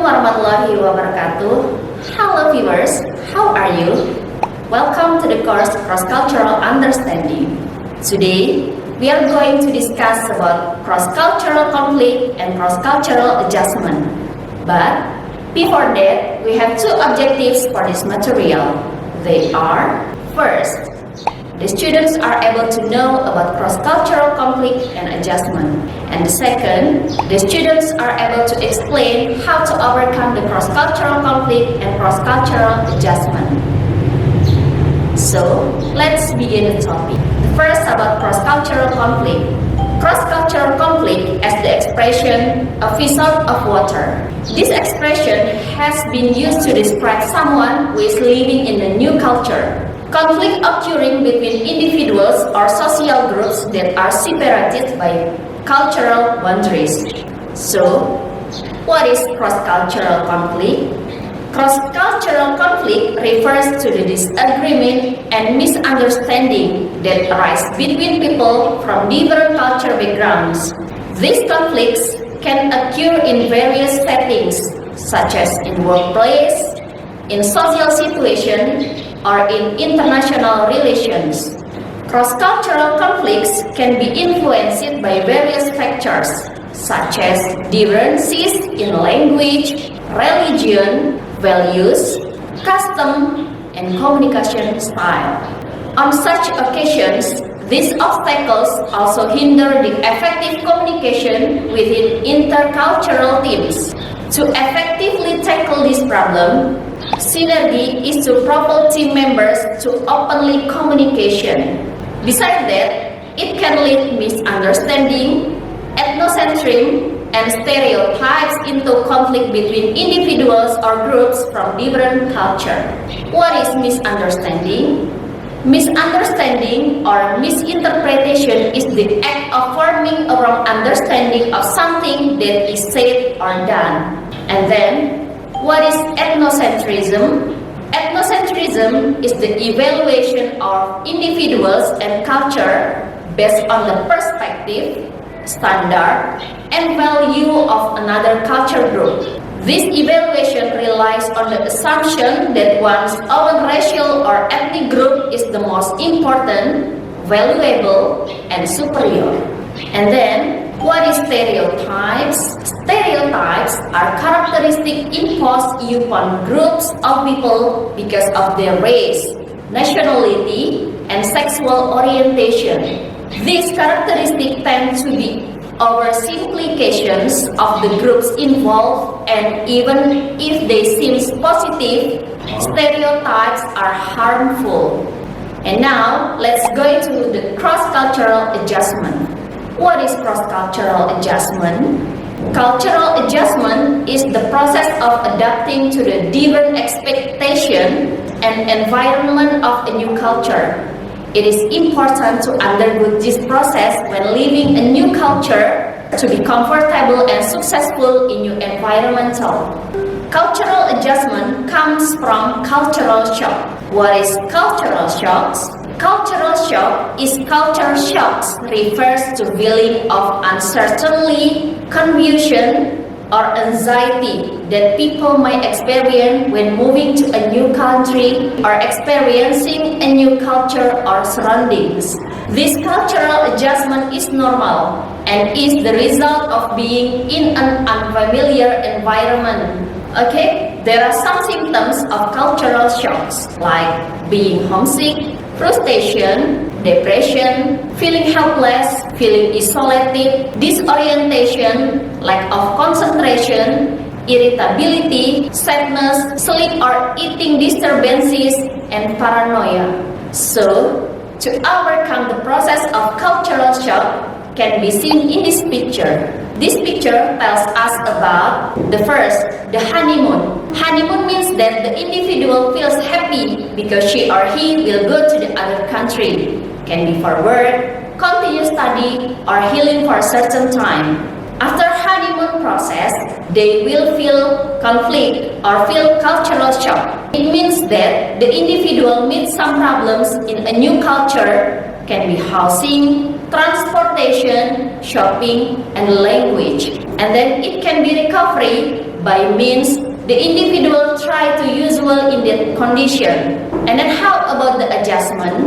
warahmatullahi wabarakatuh. Hello viewers, how are you? Welcome to the course Cross-Cultural Understanding. Today, we are going to discuss about cross-cultural conflict and cross-cultural adjustment. But before that, we have two objectives for this material. They are, first, the students are able to know about cross-cultural conflict and adjustment. And the second, the students are able to explain how to overcome the cross-cultural conflict and cross-cultural adjustment. So, let's begin the topic. First, about cross-cultural conflict. Cross-cultural conflict as the expression a fish out of water. This expression has been used to describe someone who is living in a new culture. Conflict occurring between individuals or social groups that are separated by cultural boundaries. So, what is cross-cultural conflict? Cross-cultural conflict refers to the disagreement and misunderstanding that arise between people from different cultural backgrounds. These conflicts can occur in various settings, such as in workplace, in social situations, or in international relations. Cross-cultural conflicts can be influenced by various factors, such as differences in language, religion, values, custom, and communication style. On such occasions, these obstacles also hinder the effective communication within intercultural teams. To effectively tackle this problem, synergy is to propel team members to openly communication. Besides that, it can lead misunderstanding, ethnocentrism, and stereotypes into conflict between individuals or groups from different culture. What is misunderstanding? Misunderstanding or misinterpretation is the act of forming a wrong understanding of something that is said or done. And then, what is ethnocentrism? Ethnocentrism is the evaluation of individuals and culture based on the perspective, standard, and value of another culture group. This evaluation relies on the assumption that one's own racial or ethnic group is the most important, valuable, and superior. And then, what is stereotypes? Stereotypes are characteristics imposed upon groups of people because of their race, nationality, and sexual orientation. These characteristics tend to be oversimplifications of the groups involved, and even if they seem positive, stereotypes are harmful. And now, let's go into the cross-cultural adjustment. What is cross-cultural adjustment? Cultural adjustment is the process of adapting to the different expectation and environment of a new culture. It is important to undergo this process when living a new culture to be comfortable and successful in your environmental. Cultural adjustment comes from cultural shock. What is cultural shocks? Cultural shock is culture shocks refers to feeling of uncertainty, confusion, or anxiety that people might experience when moving to a new country or experiencing a new culture or surroundings. This cultural adjustment is normal and is the result of being in an unfamiliar environment. Okay, there are some symptoms of cultural shocks like being homesick, frustration, depression, feeling helpless, feeling isolated, disorientation, lack of concentration, irritability, sadness, sleep or eating disturbances, and paranoia. So, to overcome the process of cultural shock can be seen in this picture. This picture tells us about the first, the honeymoon. Honeymoon means that the individual feels happy because she or he will go to the other country. Can be for work, continue study, or healing for a certain time. After honeymoon process, they will feel conflict or feel cultural shock. It means that the individual meets some problems in a new culture, can be housing, transportation, shopping, and language. And then it can be recovery by means the individual try to usual in that condition. And then how about the adjustment?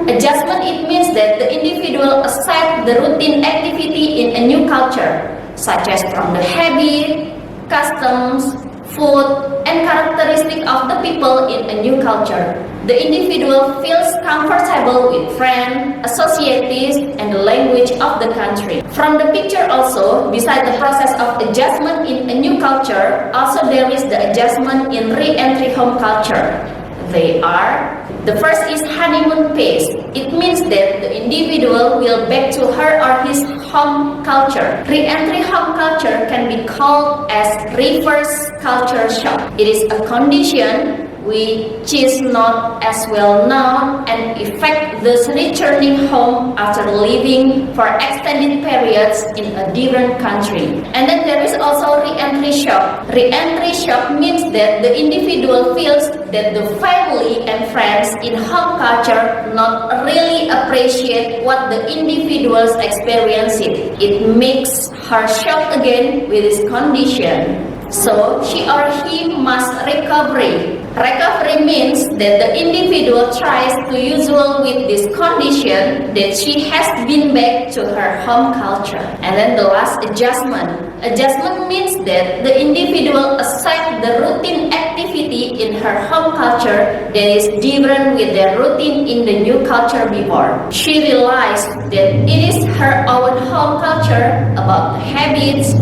Adjustment, it means that the individual accept the routine activity in a new culture, such as from the habit, customs, food, and characteristic of the people in a new culture. The individual feels comfortable with friends, associates, and the language of the country. From the picture also, beside the process of adjustment in a new culture, also there is the adjustment in re-entry home culture. They are: the first is honeymoon phase. It means that the individual will back to her or his home culture. Re-entry home culture can be called as reverse culture shock. It is a condition which is not as well known and affect those returning home after living for extended periods in a different country. And then there is also re-entry shock. Re-entry shock means that the individual feels that the family and friends in home culture not really appreciate what the individuals experience it. It makes her shocked again with this condition. So she or he must recovery. Recovery means that the individual tries to usual with this condition that she has been back to her home culture. And then the last, adjustment. Adjustment means that the individual accept the routine activity in her home culture that is different with the routine in the new culture before. She realized that it is her own home culture about the habits,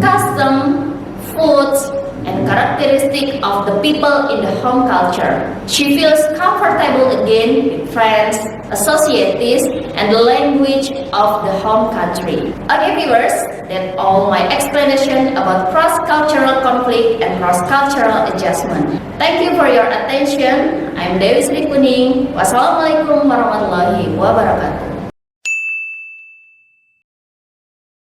custom, foods, and characteristic of the people in the home culture. She feels comfortable again with friends, associates, and the language of the home country. Okay viewers, that's all my explanation about cross-cultural conflict and cross-cultural adjustment. Thank you for your attention. I'm Dewi Sri Kuning. Wassalamualaikum warahmatullahi wabarakatuh.